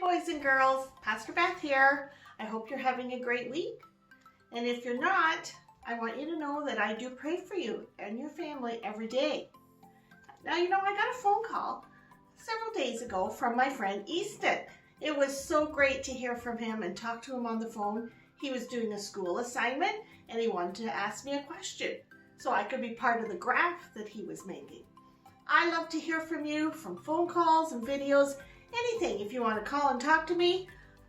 boys and girls, Pastor Beth here. I hope you're having a great week. And if you're not, I want you to know that I do pray for you and your family every day. Now, I got a phone call several days ago from my friend Easton. It was so great to hear from him and talk to him on the phone. He was doing a school assignment and he wanted to ask me a question so I could be part of the graph that he was making. I love to hear from you, from phone calls and videos, anything. If you want to call and talk to me,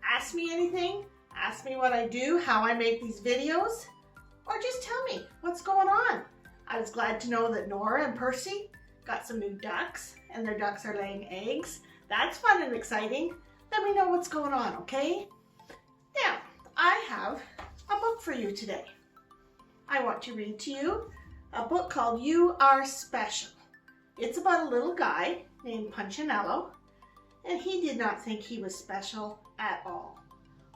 ask me anything, ask me what I do, how I make these videos, or just tell me what's going on. I was glad to know that Nora and Percy got some new ducks and their ducks are laying eggs. That's fun and exciting. Let me know what's going on, okay? Now, I have a book for you today. I want to read to you a book called You Are Special. It's about a little guy named Punchinello, and he did not think he was special at all.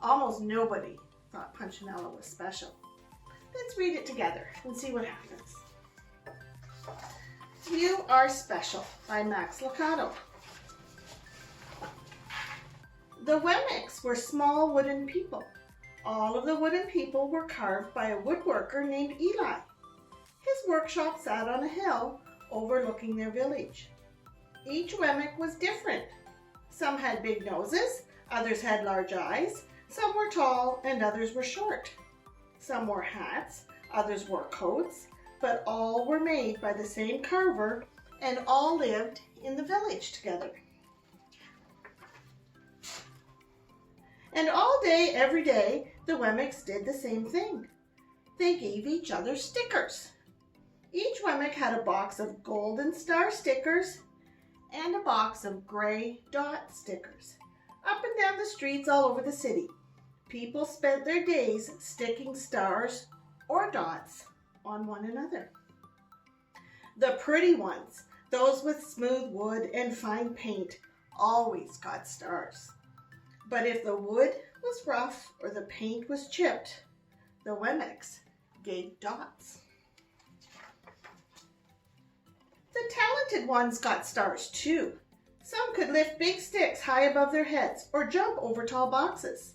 Almost nobody thought Punchinello was special. Let's read it together and see what happens. You Are Special by Max Lucado. The Wemmicks were small wooden people. All of the wooden people were carved by a woodworker named Eli. His workshop sat on a hill overlooking their village. Each Wemmick was different. Some had big noses, others had large eyes, some were tall and others were short. Some wore hats, others wore coats, but all were made by the same carver and all lived in the village together. And all day, every day, the Wemmicks did the same thing. They gave each other stickers. Each Wemmick had a box of golden star stickers and a box of gray dot stickers. Up and down the streets all over the city, people spent their days sticking stars or dots on one another. The pretty ones, those with smooth wood and fine paint, always got stars. But if the wood was rough or the paint was chipped, the Wemmicks gave dots. The talented ones got stars too. Some could lift big sticks high above their heads or jump over tall boxes.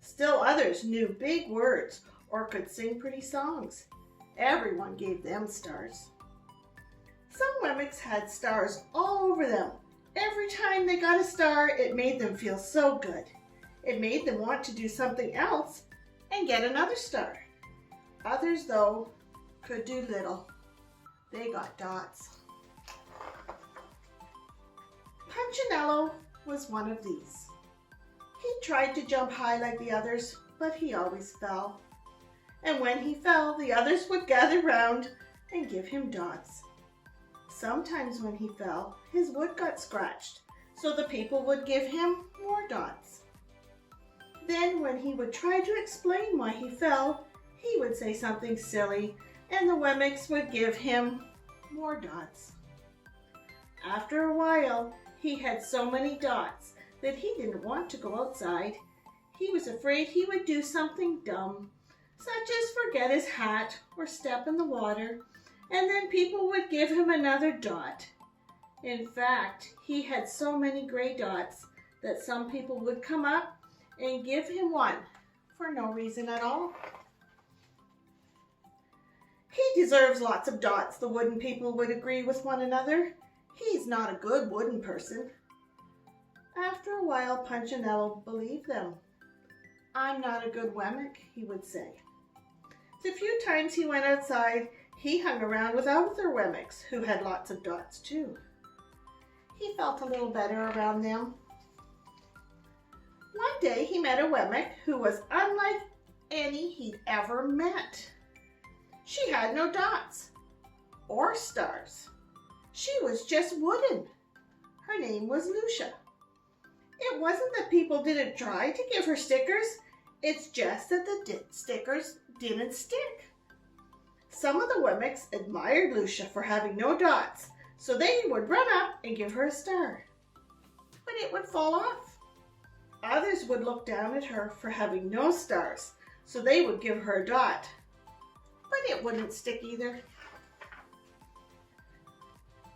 Still others knew big words or could sing pretty songs. Everyone gave them stars. Some Wemmicks had stars all over them. Every time they got a star, it made them feel so good. It made them want to do something else and get another star. Others, though, could do little. They got dots. Punchinello was one of these. He tried to jump high like the others, but he always fell. And when he fell, the others would gather round and give him dots. Sometimes when he fell, his wood got scratched, so the people would give him more dots. Then when he would try to explain why he fell, he would say something silly, and the Wemmicks would give him more dots. After a while, he had so many dots that he didn't want to go outside. He was afraid he would do something dumb, such as forget his hat or step in the water, and then people would give him another dot. In fact, he had so many gray dots that some people would come up and give him one for no reason at all. He deserves lots of dots, the wooden people would agree with one another. He's not a good wooden person. After a while, Punchinello believed them. I'm not a good Wemmick, he would say. The few times he went outside, he hung around with other Wemmicks who had lots of dots too. He felt a little better around them. One day he met a Wemmick who was unlike any he'd ever met. She had no dots or stars. She was just wooden. Her name was Lucia. It wasn't that people didn't try to give her stickers. It's just that the stickers didn't stick. Some of the Wemmicks admired Lucia for having no dots, so they would run up and give her a star. But it would fall off. Others would look down at her for having no stars, so they would give her a dot. But it wouldn't stick either.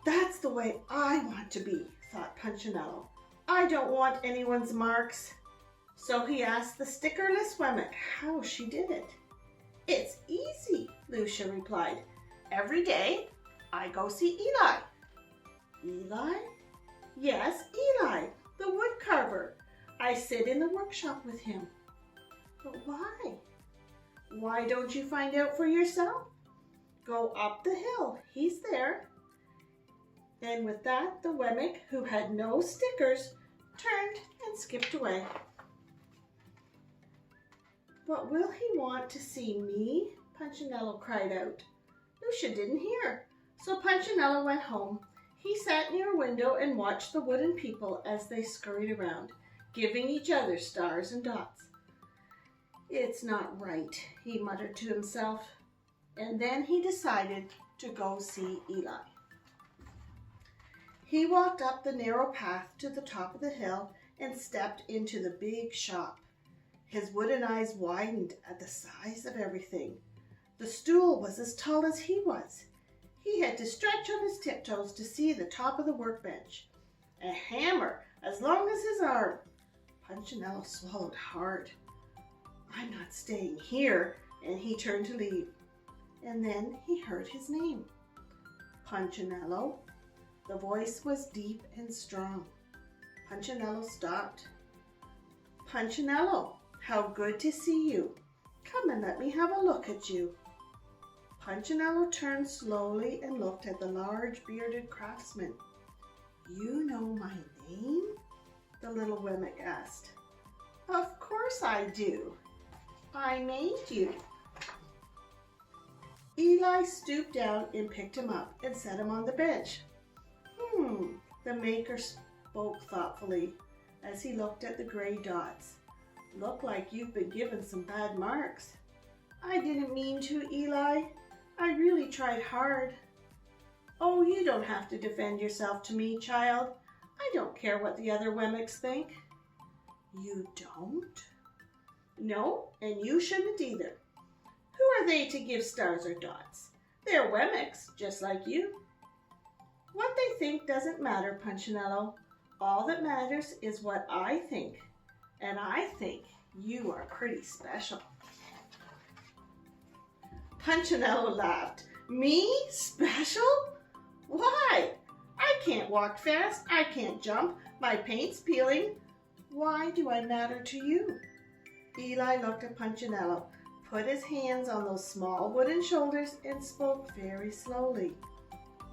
That's the way I want to be, thought Punchinello. I don't want anyone's marks. So he asked the stickerless Wemmick how she did it. It's easy, Lucia replied. Every day I go see Eli. Eli? Yes, Eli, the wood carver. I sit in the workshop with him. But why? Why don't you find out for yourself? Go up the hill. He's there. And with that, the Wemmick, who had no stickers, turned and skipped away. But will he want to see me? Punchinello cried out. Lucia didn't hear, so Punchinello went home. He sat near a window and watched the wooden people as they scurried around, giving each other stars and dots. It's not right, he muttered to himself, and then he decided to go see Eli. He walked up the narrow path to the top of the hill and stepped into the big shop. His wooden eyes widened at the size of everything. The stool was as tall as he was. He had to stretch on his tiptoes to see the top of the workbench. A hammer as long as his arm. Punchinello swallowed hard. I'm not staying here, and he turned to leave. And then he heard his name. Punchinello. The voice was deep and strong. Punchinello stopped. Punchinello, how good to see you. Come and let me have a look at you. Punchinello turned slowly and looked at the large bearded craftsman. You know my name? The little Wemmick asked. Of course I do. I made you. Eli stooped down and picked him up and set him on the bench. The maker spoke thoughtfully as he looked at the gray dots. Look like you've been given some bad marks. I didn't mean to, Eli. I really tried hard. Oh, you don't have to defend yourself to me, child. I don't care what the other Wemmicks think. You don't? No, and you shouldn't either. Who are they to give stars or dots? They're Wemmicks, just like you. What they think doesn't matter, Punchinello. All that matters is what I think. And I think you are pretty special. Punchinello laughed. Me? Special? Why? I can't walk fast. I can't jump. My paint's peeling. Why do I matter to you? Eli looked at Punchinello, put his hands on those small wooden shoulders, and spoke very slowly.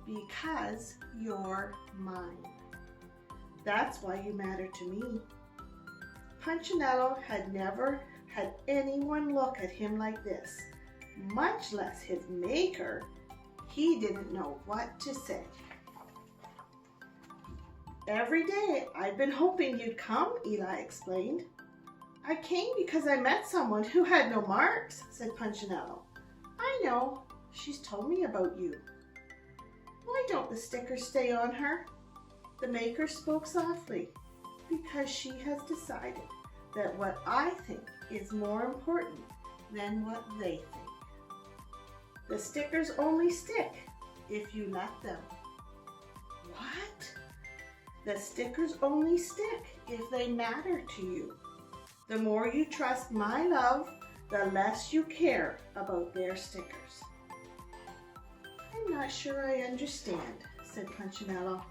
Because you're mine. That's why you matter to me. Punchinello had never had anyone look at him like this, much less his maker. He didn't know what to say. Every day I've been hoping you'd come, Eli explained. I came because I met someone who had no marks, said Punchinello. I know. She's told me about you. Why don't the stickers stay on her? The maker spoke softly. Because she has decided that what I think is more important than what they think. The stickers only stick if you let them. What? The stickers only stick if they matter to you. The more you trust my love, the less you care about their stickers. I'm not sure I understand, said Punchinello.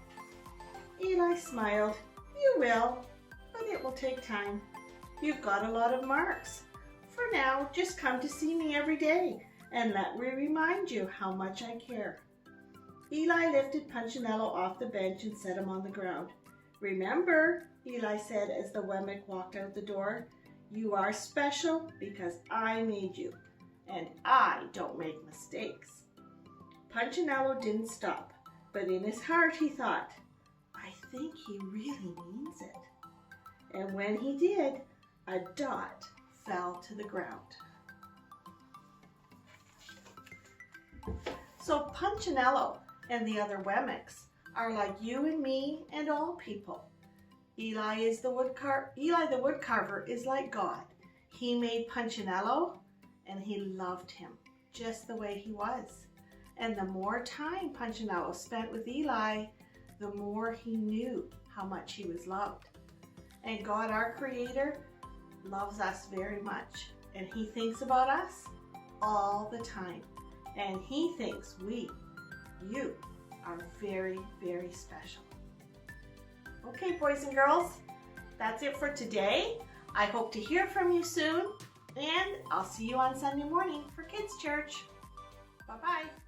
Eli smiled. You will, but it will take time. You've got a lot of marks. For now, just come to see me every day and let me remind you how much I care. Eli lifted Punchinello off the bench and set him on the ground. Remember, Eli said as the Wemmick walked out the door, you are special because I made you, and I don't make mistakes. Punchinello didn't stop, but in his heart he thought, I think he really means it. And when he did, a dot fell to the ground. So Punchinello and the other Wemmicks are like you and me and all people. Eli the woodcarver is like God. He made Punchinello and he loved him just the way he was. And the more time Punchinello spent with Eli, the more he knew how much he was loved. And God, our Creator, loves us very much. And He thinks about us all the time. And He thinks you are very, very special. Okay, boys and girls, that's it for today. I hope to hear from you soon. And I'll see you on Sunday morning for Kids Church. Bye-bye.